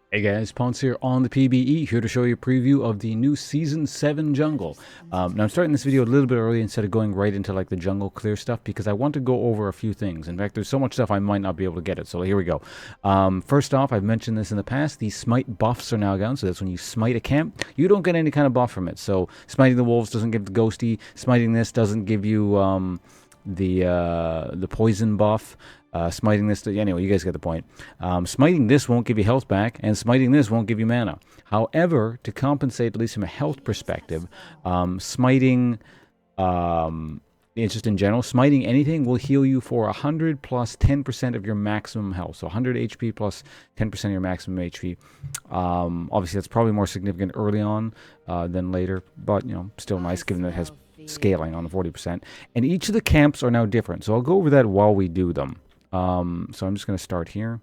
Hey guys, Ponce here on the PBE, here to show you a preview of the new Season 7 jungle. Now I'm starting this video a little bit early instead of going right into like the jungle clear stuff because I want to go over a few things. In fact, there's so much stuff I might not be able to get it, so here we go. First off, I've mentioned this in the past, the Smite buffs are now gone, so that's when you smite a camp, you don't get any kind of buff from it. So smiting the wolves doesn't give the ghosty, smiting this doesn't give you the poison buff. Smiting this, anyway, you guys get the point. Smiting this won't give you health back, and smiting this won't give you mana. However, to compensate, at least from a health perspective, smiting, it's just in general, smiting anything will heal you for 100 plus 10% of your maximum health. So 100 HP plus 10% of your maximum HP. Obviously, that's probably more significant early on than later, but, you know, still nice given that it has scaling on the 40%. And each of the camps are now different, so I'll go over that while we do them. So I'm just going to start here.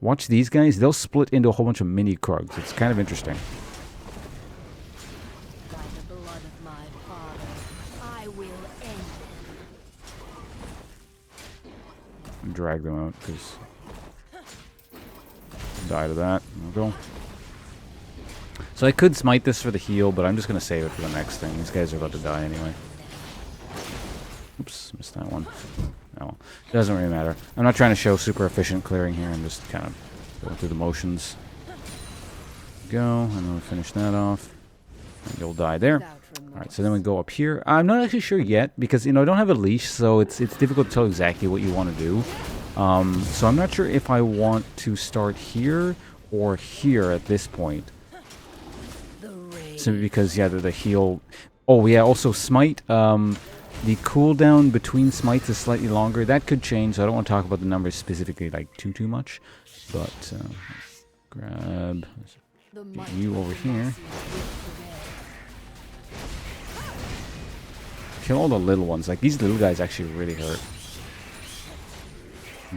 Watch these guys. They'll split into a whole bunch of mini Krugs. It's kind of interesting. By the blood of my father, I will end them. Drag them out because die to that. There we go. So I could smite this for the heal, but I'm just going to save it for the next thing. These guys are about to die anyway. Oops, missed that one. Oh, it doesn't really matter. I'm not trying to show super efficient clearing here. I'm just kind of going through the motions. Go, and then we finish that off. And you'll die there. Alright, so then we go up here. I'm not actually sure yet, because, you know, I don't have a leash, so it's difficult to tell exactly what you want to do. So I'm not sure if I want to start here or here at this point. Simply because, yeah, the heal... Oh, yeah, also Smite, the cooldown between smites is slightly longer. That could change, so I don't want to talk about the numbers specifically like too much. But grab you over here. Kill all the little ones. Like, these little guys actually really hurt.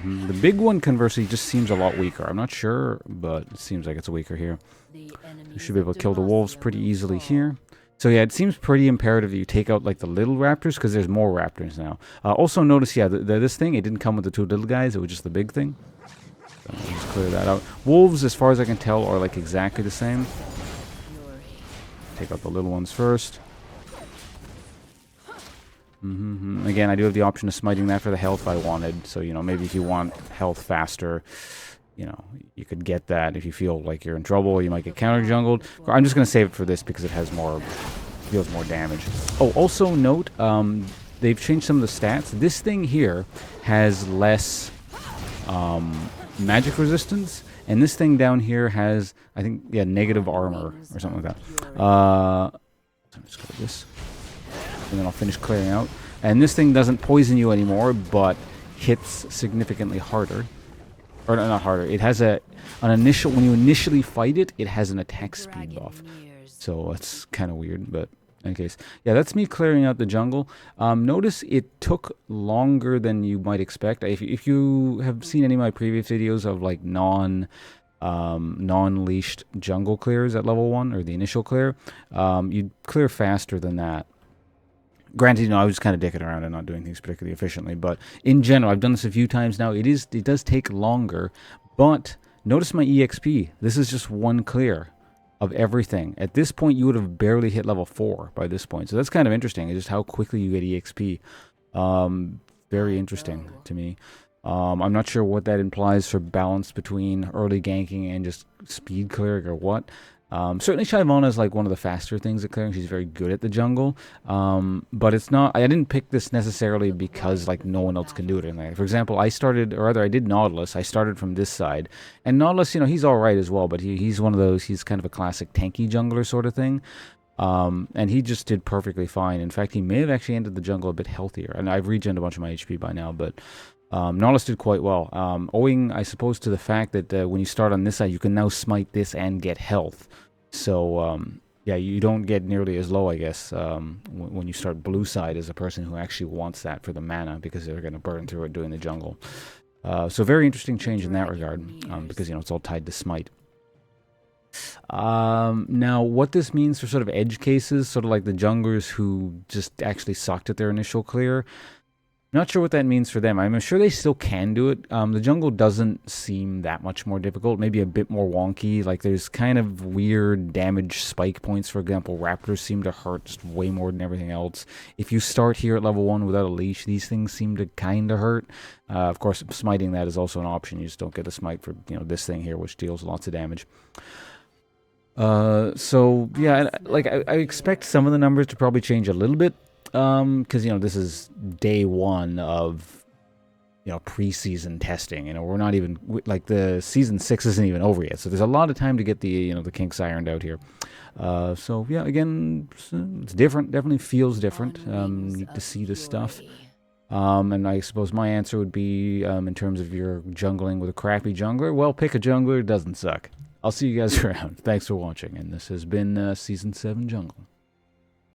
The big one, conversely, just seems a lot weaker. I'm not sure, but it seems like it's weaker here. You should be able to kill the wolves pretty easily here. So yeah, it seems pretty imperative that you take out like the little raptors because there's more raptors now. Also notice, yeah, this thing, it didn't come with the two little guys, it was just the big thing. So I'll just clear that out. Wolves, as far as I can tell, are like exactly the same. Take out the little ones first. Again, I do have the option of smiting that for the health I wanted. So, you know, maybe if you want health faster, you know, you could get that if you feel like you're in trouble, or you might get counter jungled. I'm just going to save it for this because it has more, deals more damage. Oh, also note, they've changed some of the stats. This thing here has less magic resistance, and this thing down here has, I think, yeah, negative armor or something like that. So I'm just going to this, and then I'll finish clearing out. And this thing doesn't poison you anymore, but hits significantly harder. Or not harder. It has an initial, when you initially fight it, it has an attack speed buff. So it's kind of weird, but in any case. Yeah, that's me clearing out the jungle. Notice it took longer than you might expect. If you have seen any of my previous videos of like non-leashed jungle clears at level 1, or the initial clear, you'd clear faster than that. Granted, you know, I was kind of dicking around and not doing things particularly efficiently, but in general, I've done this a few times now. It does take longer, but notice my EXP. This is just one clear of everything. At this point, you would have barely hit level 4 by this point, so that's kind of interesting. It's just how quickly you get EXP. Very interesting to me. I'm not sure what that implies for balance between early ganking and just speed clearing or what. Certainly Shyvana is like one of the faster things at clearing. She's very good at the jungle. But it's not, I didn't pick this necessarily because like no one else can do it. And like, for example, I did Nautilus. I started from this side. And Nautilus, you know, he's alright as well, but he's one of those, he's kind of a classic tanky jungler sort of thing. And he just did perfectly fine. In fact, he may have actually ended the jungle a bit healthier. And I've regened a bunch of my HP by now, but Nautilus did quite well. Owing, I suppose, to the fact that when you start on this side, you can now smite this and get health. So, yeah, you don't get nearly as low, I guess, when you start blue side as a person who actually wants that for the mana, because they're going to burn through it doing the jungle. So very interesting change in that regard, because, you know, it's all tied to smite. Now, what this means for sort of edge cases, sort of like the junglers who just actually sucked at their initial clear, Not sure what that means for them. I'm sure they still can do it. The jungle doesn't seem that much more difficult. Maybe a bit more wonky. Like there's kind of weird damage spike points. For example, raptors seem to hurt just way more than everything else. If you start here at level 1 without a leash, these things seem to kind of hurt. Of course, smiting that is also an option. You just don't get a smite for this thing here, which deals lots of damage. So yeah, like I expect some of the numbers to probably change a little bit. Because this is day 1 of preseason testing. We're not even like the season 6 isn't even over yet, so there's a lot of time to get the the kinks ironed out here. So yeah, again, it's different. Definitely feels different. Need to see this stuff. And I suppose my answer would be, in terms of your jungling with a crappy jungler, well, pick a jungler. It doesn't suck. I'll see you guys around. Thanks for watching, and this has been Season 7 Jungle.